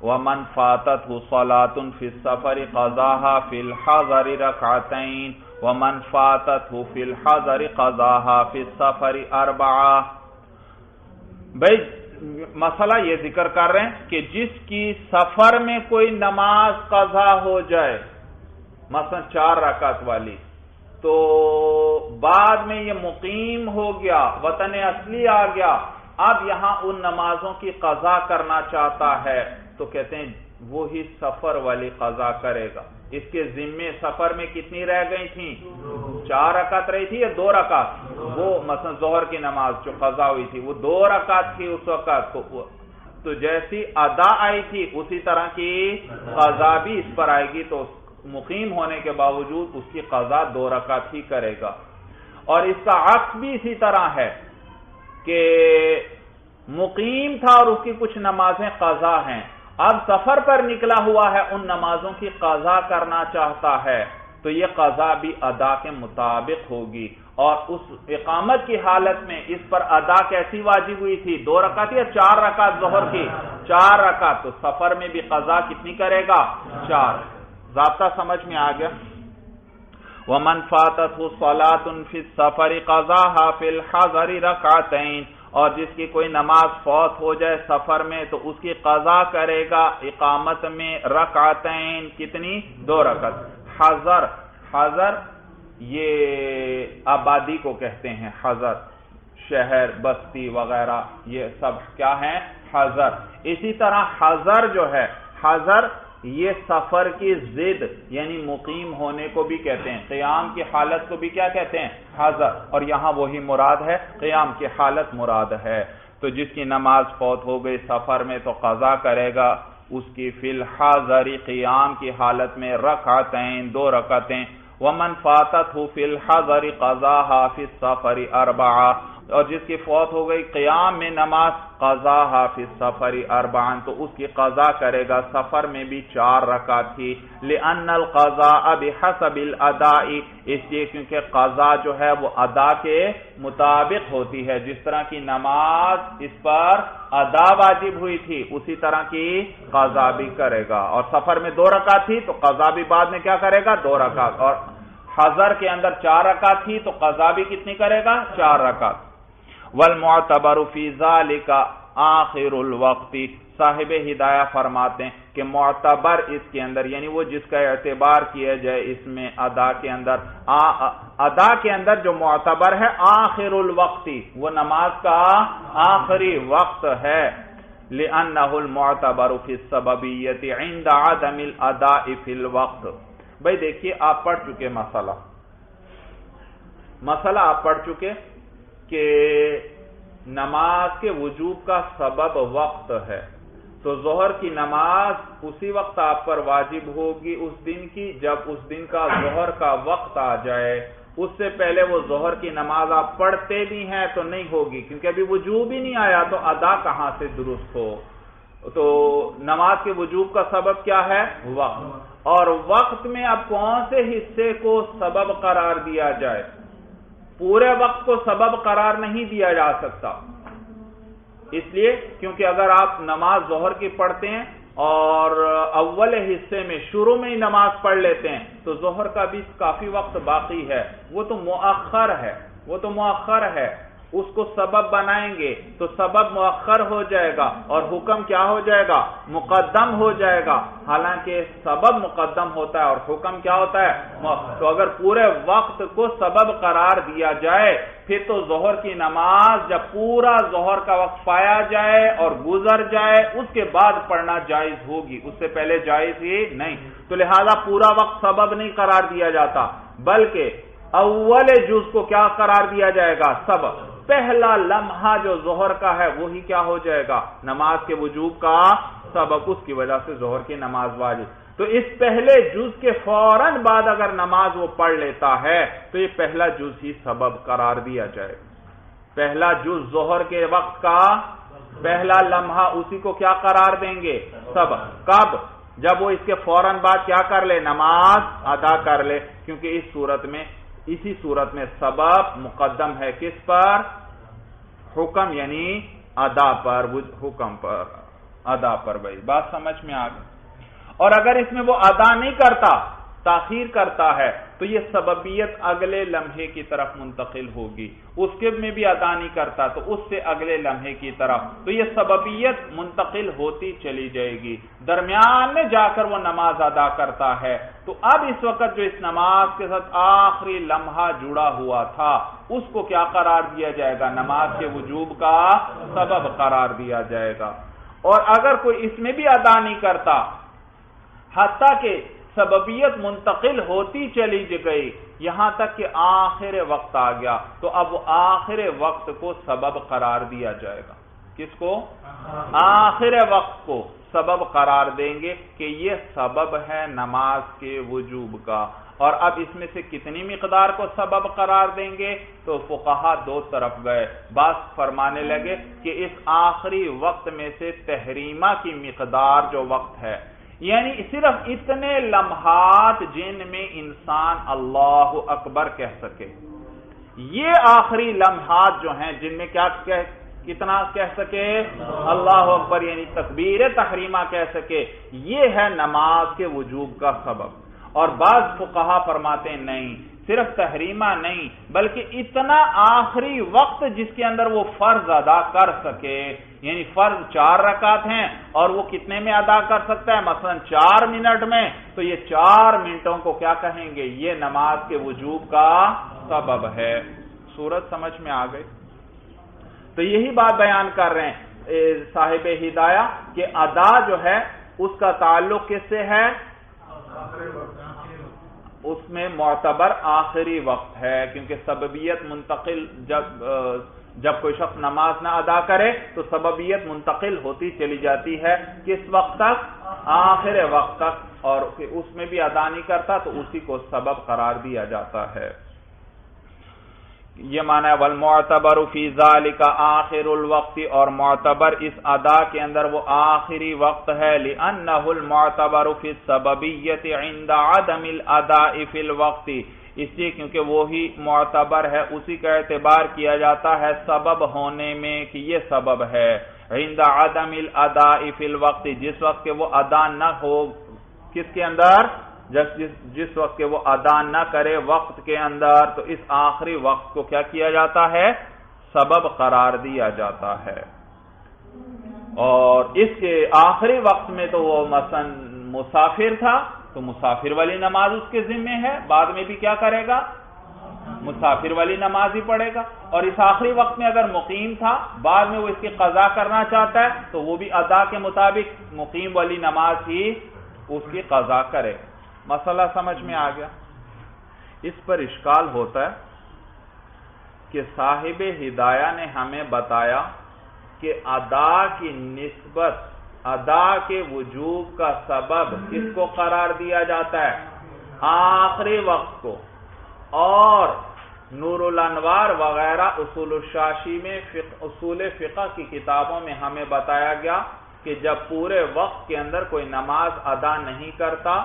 وَمَنْ فَاتَتْهُ صَلَاةٌ فِي السَّفَرِ قَضَاهَا فِي الْحَضَرِ رَكْعَتَيْن وَمَنْ فَاتَتْهُ فِي الْحَضَرِ قَضَاهَا فِي السَّفَرِ أَرْبَعَةً۔ بھئی مسئلہ یہ ذکر کر رہے ہیں کہ جس کی سفر میں کوئی نماز قضا ہو جائے، مثلا 4 رکعت والی، تو بعد میں یہ مقیم ہو گیا، وطن اصلی آ گیا، اب یہاں ان نمازوں کی قضا کرنا چاہتا ہے، تو کہتے ہیں وہی سفر والی قضا کرے گا۔ اس کے ذمے سفر میں کتنی رہ گئی تھیں؟ 4 رکعت رہی تھی یا 2 رکعت؟ وہ مثلا ظہر کی نماز جو قضا ہوئی تھی وہ 2 رکعت تھی اس وقت، تو جیسی ادا آئی تھی اسی طرح کی قضا بھی اس پر آئے گی، تو مقیم ہونے کے باوجود اس کی قضا 2 رکعت ہی کرے گا۔ اور اس کا عکس بھی اسی طرح ہے کہ مقیم تھا اور اس کی کچھ نمازیں قضا ہیں، اب سفر پر نکلا ہوا ہے، ان نمازوں کی قضا کرنا چاہتا ہے، تو یہ قضا بھی ادا کے مطابق ہوگی۔ اور اس اقامت کی حالت میں اس پر ادا کیسی واجب ہوئی تھی؟ 2 رکعت یا 4 رکعت ظہر کی؟ 4 رکعت، تو سفر میں بھی قضا کتنی کرے گا؟ 4۔ ضابطہ سمجھ میں آ گیا؟ وَمَنْ فَاتَتْهُ صَلَاةٌ فِي السَّفَرِ قَضَاهَا فِي الْحَضَرِ رَكْعَتَيْن، اور جس کی کوئی نماز فوت ہو جائے سفر میں تو اس کی قضا کرے گا اقامت میں رکعتین، کتنی؟ 2 رکعت۔ حضر یہ آبادی کو کہتے ہیں، حضر شہر بستی وغیرہ یہ سب کیا ہیں؟ حضر۔ اسی طرح حضر جو ہے، حضر یہ سفر کی ضد یعنی مقیم ہونے کو بھی کہتے ہیں، قیام کی حالت کو بھی کیا کہتے ہیں؟ حضر، اور یہاں وہی مراد ہے، قیام کی حالت مراد ہے۔ تو جس کی نماز فوت ہو گئی سفر میں تو قضا کرے گا اس کی فی الحضر قیام کی حالت میں رکعتین، 2 رکعتیں۔ ومن فاتتہ فی الحضر قضاہا فی السفر 4، اور جس کی فوت ہو گئی قیام میں نماز قضاہا فی السفر 4، تو اس کی قضا کرے گا سفر میں بھی 4 رکعت تھی، لأن القضاء بحسب الاداء، اس لیے کیونکہ قضا جو ہے وہ ادا کے مطابق ہوتی ہے، جس طرح کی نماز اس پر ادا واجب ہوئی تھی اسی طرح کی قضا بھی کرے گا، اور سفر میں 2 رکعت تھی تو قضا بھی بعد میں کیا کرے گا؟ 2 رکعت، اور حضر کے اندر 4 رکعت تھی تو قضا بھی کتنی کرے گا؟ 4 رکعت۔ والمعتبر فی ذالک آخر الوقت، صاحب ہدایہ فرماتے ہیں کہ معتبر اس کے اندر یعنی وہ جس کا اعتبار کیا جائے اس میں ادا کے اندر، ادا کے اندر جو معتبر ہے آخر الوقت، وہ نماز کا آخری وقت ہے، لأنہ المعتبر فی السببیت عند عدم الاداء فی الوقت۔ بھئی دیکھیے آپ پڑھ چکے مسئلہ آپ پڑھ چکے کہ نماز کے وجوب کا سبب وقت ہے، تو ظہر کی نماز اسی وقت آپ پر واجب ہوگی اس دن کی جب اس دن کا ظہر کا وقت آ جائے، اس سے پہلے وہ ظہر کی نماز آپ پڑھتے بھی ہیں تو نہیں ہوگی، کیونکہ ابھی وجوب ہی نہیں آیا تو ادا کہاں سے درست ہو۔ تو نماز کے وجوب کا سبب کیا ہے؟ وقت. اور وقت میں اب کون سے حصے کو سبب قرار دیا جائے؟ پورے وقت کو سبب قرار نہیں دیا جا سکتا، اس لیے کیونکہ اگر آپ نماز ظہر کی پڑھتے ہیں اور اول حصے میں شروع میں ہی نماز پڑھ لیتے ہیں تو ظہر کا بھی کافی وقت باقی ہے، وہ تو مؤخر ہے، اس کو سبب بنائیں گے تو سبب مؤخر ہو جائے گا اور حکم کیا ہو جائے گا؟ مقدم ہو جائے گا. حالانکہ سبب مقدم ہوتا ہے اور حکم کیا ہوتا ہے؟ تو اگر پورے وقت کو سبب قرار دیا جائے پھر تو ظہر کی نماز جب پورا ظہر کا وقت پایا جائے اور گزر جائے اس کے بعد پڑھنا جائز ہوگی، اس سے پہلے جائز ہی نہیں. تو لہذا پورا وقت سبب نہیں قرار دیا جاتا، بلکہ اول جز کو کیا قرار دیا جائے گا؟ سبب. پہلا لمحہ جو ظہر کا ہے وہی کیا ہو جائے گا؟ نماز کے وجوب کا سبب، اس کی وجہ سے ظہر کی نماز واجب. تو اس پہلے جز کے فوراً بعد اگر نماز وہ پڑھ لیتا ہے تو یہ پہلا جز ہی سبب قرار دیا جائے. پہلا جز ظہر کے وقت کا پہلا لمحہ، اسی کو کیا قرار دیں گے؟ سبب. کب؟ جب وہ اس کے فوراً بعد کیا کر لے؟ نماز ادا کر لے. کیونکہ اسی صورت میں سبب مقدم ہے کس پر؟ حکم، یعنی ادا پر، حکم پر، ادا پر. بھائی بات سمجھ میں آ گئی. اور اگر اس میں وہ ادا نہیں کرتا، تاخیر کرتا ہے تو یہ سببیت اگلے لمحے کی طرف منتقل ہوگی. اس کے میں بھی ادا نہیں کرتا تو اس سے اگلے لمحے کی طرف، تو یہ سببیت منتقل ہوتی چلی جائے گی. درمیان میں جا کر وہ نماز ادا کرتا ہے تو اب اس وقت جو اس نماز کے ساتھ آخری لمحہ جڑا ہوا تھا اس کو کیا قرار دیا جائے گا؟ نماز کے وجوب کا سبب قرار دیا جائے گا. اور اگر کوئی اس میں بھی ادا نہیں کرتا حتیٰ کہ سببیت منتقل ہوتی چلی گئی یہاں تک کہ آخر وقت آ گیا تو اب وہ آخر وقت کو سبب قرار دیا جائے گا. کس کو؟ آخر وقت کو سبب قرار دیں گے کہ یہ سبب ہے نماز کے وجوب کا. اور اب اس میں سے کتنی مقدار کو سبب قرار دیں گے؟ تو فقہا دو طرف گئے. بعض فرمانے لگے کہ اس آخری وقت میں سے تحریمہ کی مقدار جو وقت ہے، یعنی صرف اتنے لمحات جن میں انسان اللہ اکبر کہہ سکے، یہ آخری لمحات جو ہیں جن میں کتنا کہہ سکے؟ اللہ اکبر، یعنی تکبیر تحریمہ کہہ سکے، یہ ہے نماز کے وجوب کا سبب. اور بعض فقہا فرماتے ہیں نہیں، صرف تحریمہ نہیں بلکہ اتنا آخری وقت جس کے اندر وہ فرض ادا کر سکے، یعنی فرض 4 رکعت ہیں اور وہ کتنے میں ادا کر سکتا ہے؟ مثلا 4 منٹ میں، تو یہ 4 منٹوں کو کیا کہیں گے؟ یہ نماز کے وجوب کا سبب ہے. صورت سمجھ میں آ گئی؟ تو یہی بات بیان کر رہے ہیں صاحب ہدایہ کہ ادا جو ہے اس کا تعلق کس سے ہے؟ اس میں معتبر آخری وقت ہے، کیونکہ سببیت منتقل جب کوئی شخص نماز نہ ادا کرے تو سببیت منتقل ہوتی چلی جاتی ہے. کس وقت تک؟ آخر وقت تک. اور اس میں بھی ادا نہیں کرتا تو اسی کو سبب قرار دیا جاتا ہے. یہ معنی ہے والمعتبر فی ذالک آخر الوقت، اور معتبر اس ادا کے اندر وہ آخری وقت ہے. لأنہ المعتبر فی السببیت عند عدم الاداء فی الوقت، اس لیے کیونکہ وہی معتبر ہے، اسی کا اعتبار کیا جاتا ہے سبب ہونے میں کہ یہ سبب ہے. عند عدم الاداء فی الوقت، جس وقت کہ وہ ادا نہ ہو کس کے اندر؟ جس وقت کہ وہ ادا نہ کرے وقت کے اندر، تو اس آخری وقت کو کیا کیا جاتا ہے؟ سبب قرار دیا جاتا ہے. اور اس کے آخری وقت میں تو وہ مثلا مسافر تھا تو مسافر والی نماز اس کے ذمہ ہے، بعد میں بھی کیا کرے گا؟ مسافر والی نماز ہی پڑھے گا. اور اس آخری وقت میں اگر مقیم تھا بعد میں وہ اس کی قضا کرنا چاہتا ہے تو وہ بھی ادا کے مطابق مقیم والی نماز ہی اس کی قضا کرے. مسئلہ سمجھ میں آ گیا؟ اس پر اشکال ہوتا ہے کہ صاحب ہدایہ نے ہمیں بتایا کہ ادا کی نسبت، ادا کے وجوب کا سبب کس کو قرار دیا جاتا ہے؟ آخری وقت کو. اور نور الانوار وغیرہ اصول الشاشی میں اصول فقہ کی کتابوں میں ہمیں بتایا گیا کہ کہ جب پورے وقت کے اندر کوئی نماز ادا نہیں کرتا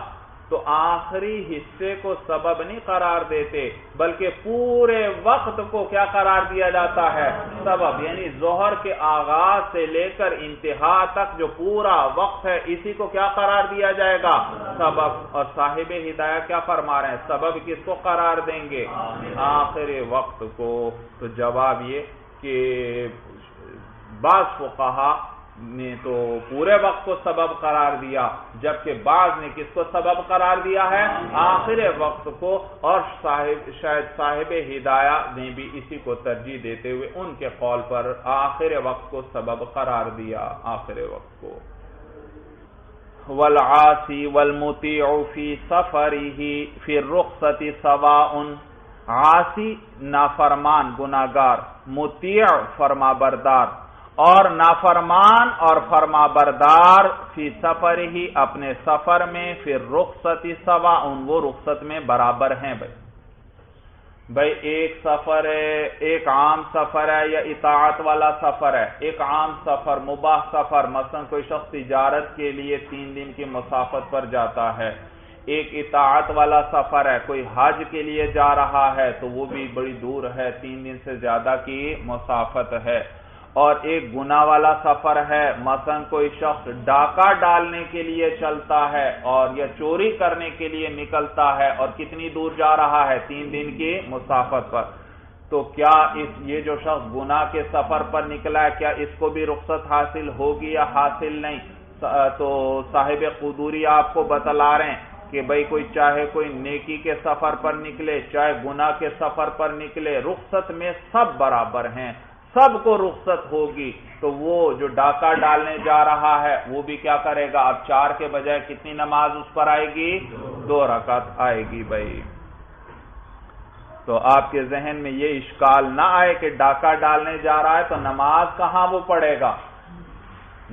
تو آخری حصے کو سبب نہیں قرار دیتے بلکہ پورے وقت کو کیا قرار دیا جاتا ہے؟ سبب. یعنی ظہر کے آغاز سے لے کر انتہا تک جو پورا وقت ہے اسی کو کیا قرار دیا جائے گا؟ سبب. اور صاحب ہدایہ کیا فرما رہے ہیں؟ سبب کس کو قرار دیں گے؟ آخر وقت کو. تو جواب یہ کہ بعض فقہا نے تو پورے وقت کو سبب قرار دیا جبکہ بعض نے کس کو سبب قرار دیا ہے؟ آخر وقت کو. اور شاید صاحب ہدایہ نے بھی اسی کو ترجیح دیتے ہوئے ان کے قول پر آخر وقت کو سبب قرار دیا. آخر وقت کو. والعاصی والمطیع فی سفرہ فی الرخصۃ سواء. عاصی نافرمان گناہگار، مطیع فرما بردار، اور نافرمان اور فرما بردار فی سفر ہی اپنے سفر میں، پھر رخصت سوا وہ رخصت میں برابر ہیں. بھائی ایک سفر ہے، ایک عام سفر ہے یا اطاعت والا سفر ہے. ایک عام سفر مباح سفر، مثلا کوئی شخص تجارت کے لیے 3 دن کی مسافت پر جاتا ہے. ایک اطاعت والا سفر ہے، کوئی حج کے لیے جا رہا ہے تو وہ بھی بڑی دور ہے، 3 دن سے زیادہ کی مسافت ہے. اور ایک گناہ والا سفر ہے، مثلا کوئی شخص ڈاکہ ڈالنے کے لیے چلتا ہے اور یا چوری کرنے کے لیے نکلتا ہے اور کتنی دور جا رہا ہے؟ 3 دن کی مسافت پر. تو کیا یہ جو شخص گناہ کے سفر پر نکلا ہے کیا اس کو بھی رخصت حاصل ہوگی یا حاصل نہیں؟ تو صاحب قدوری آپ کو بتلا رہے ہیں کہ بھئی کوئی چاہے کوئی نیکی کے سفر پر نکلے چاہے گناہ کے سفر پر نکلے، رخصت میں سب برابر ہیں، سب کو رخصت ہوگی. تو وہ جو ڈاکہ ڈالنے جا رہا ہے وہ بھی کیا کرے گا؟ اب 4 کے بجائے کتنی نماز اس پر آئے گی؟ 2 رکعت آئے گی. بھائی تو آپ کے ذہن میں یہ اشکال نہ آئے کہ ڈاکہ ڈالنے جا رہا ہے تو نماز کہاں وہ پڑھے گا.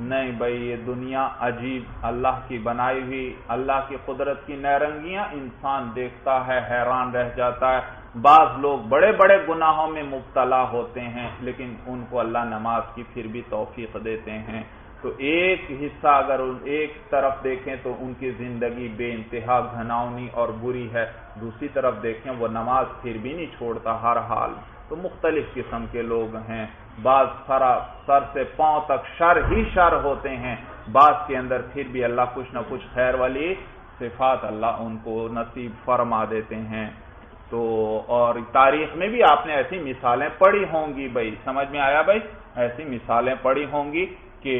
نہیں بھائی، یہ دنیا عجیب اللہ کی بنائی ہوئی، اللہ کی قدرت کی نیرنگیاں انسان دیکھتا ہے حیران رہ جاتا ہے. بعض لوگ بڑے بڑے گناہوں میں مبتلا ہوتے ہیں لیکن ان کو اللہ نماز کی پھر بھی توفیق دیتے ہیں. تو ایک حصہ اگر ایک طرف دیکھیں تو ان کی زندگی بے انتہا گھناؤنی اور بری ہے، دوسری طرف دیکھیں وہ نماز پھر بھی نہیں چھوڑتا ہر حال. تو مختلف قسم کے لوگ ہیں، بعض سر سے پاؤں تک شر ہی شر ہوتے ہیں، بعض کے اندر پھر بھی اللہ کچھ نہ کچھ خیر والی صفات اللہ ان کو نصیب فرما دیتے ہیں. تو اور تاریخ میں بھی آپ نے ایسی مثالیں پڑھی ہوں گی. بھائی سمجھ میں آیا؟ بھائی ایسی مثالیں پڑھی ہوں گی کہ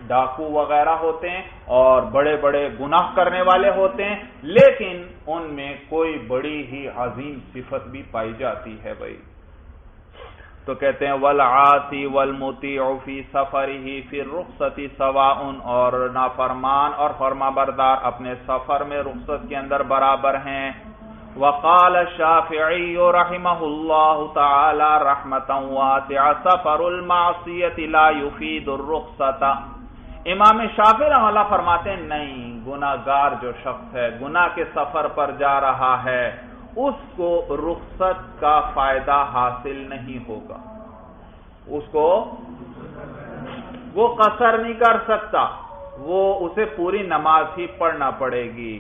ڈاکو وغیرہ ہوتے ہیں اور بڑے بڑے گناہ کرنے والے ہوتے ہیں لیکن ان میں کوئی بڑی ہی عظیم صفت بھی پائی جاتی ہے. بھائی تو کہتے ہیں والعاصی والمطیع فی سفرہ فی الرخصۃ سواء، اور نافرمان اور فرما بردار اپنے سفر میں رخصت کے اندر برابر ہیں. وقال الشافعی رحمہ اللہ تعالی رحمتا واسعہ سفر المعصیۃ لا یفید الرخصۃ. امام شافعی رحمہ اللہ فرماتے ہیں نہیں، گناہگار جو شخص ہے گناہ کے سفر پر جا رہا ہے اس کو رخصت کا فائدہ حاصل نہیں ہوگا. اس کو وہ قصر نہیں کر سکتا، وہ اسے پوری نماز ہی پڑھنا پڑے گی.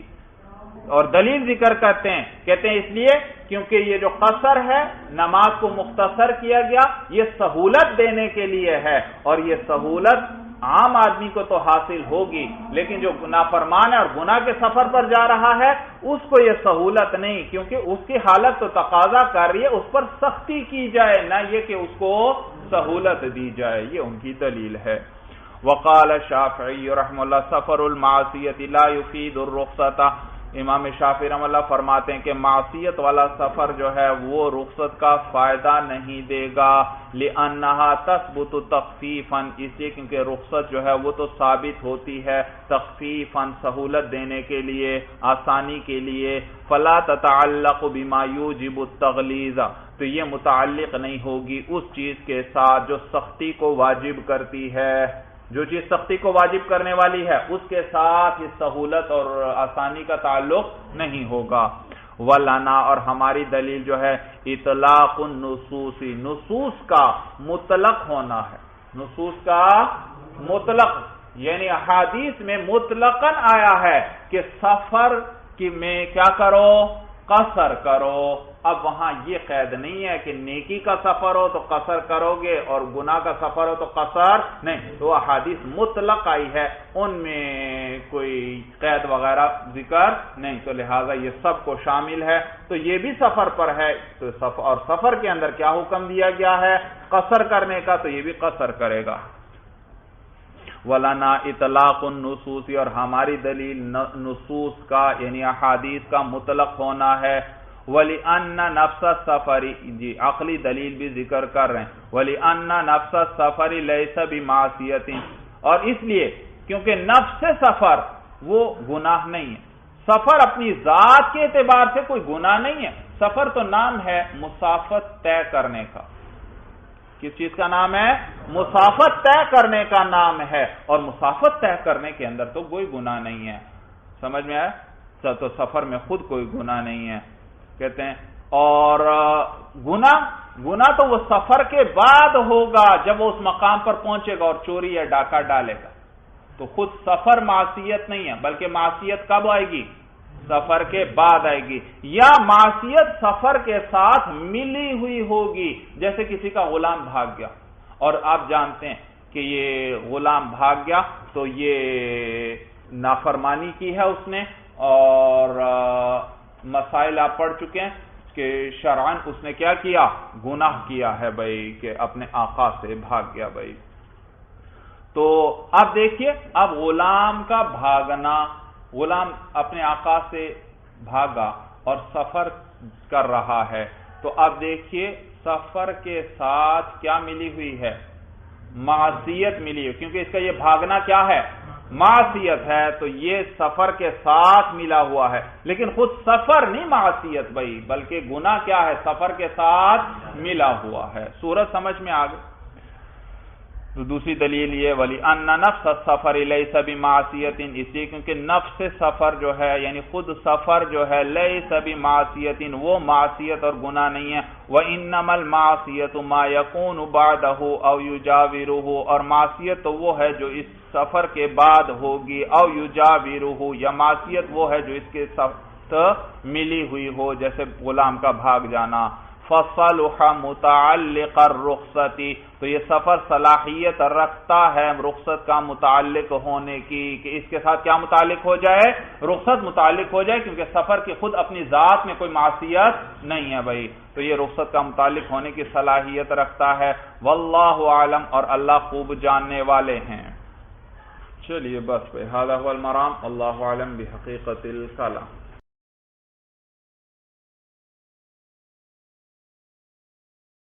اور دلیل ذکر کرتے ہیں، کہتے ہیں اس لیے کیونکہ یہ جو قصر ہے نماز کو مختصر کیا گیا یہ سہولت دینے کے لیے ہے، اور یہ سہولت عام آدمی کو تو حاصل ہوگی لیکن جو نافرمان ہے اور گناہ کے سفر پر جا رہا ہے اس کو یہ سہولت نہیں، کیونکہ اس کی حالت تو تقاضا کر رہی ہے اس پر سختی کی جائے، نہ یہ کہ اس کو سہولت دی جائے. یہ ان کی دلیل ہے. وقال الشافعی رحمہ اللہ سفر المعصیۃ لا یفید الرخصۃ. امام شافعی رحمہ اللہ فرماتے ہیں کہ معصیت والا سفر جو ہے وہ رخصت کا فائدہ نہیں دے گا، لأنہا تثبت تخفیفا، اس لیے کیونکہ رخصت جو ہے وہ تو ثابت ہوتی ہے تخفیفا سہولت دینے کے لیے، آسانی کے لیے. فلا تتعلق بما یوجب التغلیظ، تو یہ متعلق نہیں ہوگی اس چیز کے ساتھ جو سختی کو واجب کرتی ہے. جو چیز سختی کو واجب کرنے والی ہے اس کے ساتھ اس سہولت اور آسانی کا تعلق نہیں ہوگا. ولنا، اور ہماری دلیل جو ہے اطلاق النصوص، نصوص کا مطلق ہونا ہے. نصوص کا مطلق یعنی احادیث میں مطلقاً آیا ہے کہ سفر کی میں کیا کرو، قصر کرو. اب وہاں یہ قید نہیں ہے کہ نیکی کا سفر ہو تو قصر کرو گے اور گناہ کا سفر ہو تو قصر نہیں. تو احادیث مطلق آئی ہے، ان میں کوئی قید وغیرہ ذکر نہیں، تو لہٰذا یہ سب کو شامل ہے. تو یہ بھی سفر پر ہے، تو اور سفر کے اندر کیا حکم دیا گیا ہے، قصر کرنے کا، تو یہ بھی قصر کرے گا. وَلَنَا اطلاق النصوص، اور ہماری دلیل نصوص کا یعنی احادیث کا مطلق ہونا ہے. وَلِأَنَّ نَفْسَ السَّفَرِ، جی عقلی دلیل بھی ذکر کر رہے ہیں. وَلِأَنَّ نَفْسَ السَّفَرِ لَيْسَ بِمَعْصِيَةٍ، اور اس لیے کیونکہ نفس سفر وہ گناہ نہیں ہے. سفر اپنی ذات کے اعتبار سے کوئی گناہ نہیں ہے. سفر تو نام ہے مسافت طے کرنے کا. کس چیز کا نام ہے؟ مسافت طے کرنے کا نام ہے، اور مسافت طے کرنے کے اندر تو کوئی گناہ نہیں ہے. سمجھ میں آیا؟ تو سفر میں خود کوئی گناہ نہیں ہے کہتے ہیں. اور گناہ تو وہ سفر کے بعد ہوگا، جب وہ اس مقام پر پہنچے گا اور چوری یا ڈاکہ ڈالے گا. تو خود سفر معصیت نہیں ہے، بلکہ معصیت کب آئے گی؟ سفر کے بعد آئے گی. یا معصیت سفر کے ساتھ ملی ہوئی ہوگی، جیسے کسی کا غلام بھاگ گیا اور آپ جانتے ہیں کہ یہ غلام بھاگ گیا تو یہ نافرمانی کی ہے اس نے، اور مسائل آپ پڑھ چکے ہیں کہ شرعاً اس نے کیا کیا، گناہ کیا ہے بھائی، کہ اپنے آقا سے بھاگ گیا بھائی. تو اب دیکھیے، اب غلام کا بھاگنا، غلام اپنے آقا سے بھاگا اور سفر کر رہا ہے، تو اب دیکھیے سفر کے ساتھ کیا ملی ہوئی ہے؟ معصیت ملی ہے، کیونکہ اس کا یہ بھاگنا کیا ہے؟ معصیت ہے. تو یہ سفر کے ساتھ ملا ہوا ہے، لیکن خود سفر نہیں معصیت بھائی، بلکہ گناہ کیا ہے؟ سفر کے ساتھ ملا ہوا ہے. سورج سمجھ میں آ گئی؟ تو دوسری دلیل یہ وَلِأَنَّ نَفْسَ السَّفَرِ لَيْسَ بِمَعْصِيَةٍ، اس لیے کیونکہ نفس سفر جو ہے یعنی خود سفر جو ہے لَيْسَ بِمَعْصِيَةٍ، وہ معصیت اور گناہ نہیں ہے. وَإِنَّمَا الْمَعْصِيَةُ مَا يَكُونُ بَعْدَهُ أَوْ يُجَاوِرُهُ، اور معصیت تو وہ ہے جو اس سفر کے بعد ہوگی، أَوْ يُجَاوِرُهُ، یا معصیت وہ ہے جو اس کے ساتھ ملی ہوئی ہو، جیسے غلام کا بھاگ جانا. فَصَلُحَ مُتَعَلِّقَ الرُّخْصَةِ، تو یہ سفر صلاحیت رکھتا ہے رخصت کا متعلق ہونے کی، کہ اس کے ساتھ کیا متعلق ہو جائے؟ رخصت متعلق ہو جائے، کیونکہ سفر کی خود اپنی ذات میں کوئی معصیت نہیں ہے بھائی، تو یہ رخصت کا متعلق ہونے کی صلاحیت رکھتا ہے. واللہ عالم، اور اللہ خوب جاننے والے ہیں. چلیے بس بھائی، ھذا ھو المرام، اللہ عالم بحقیقت الکلام.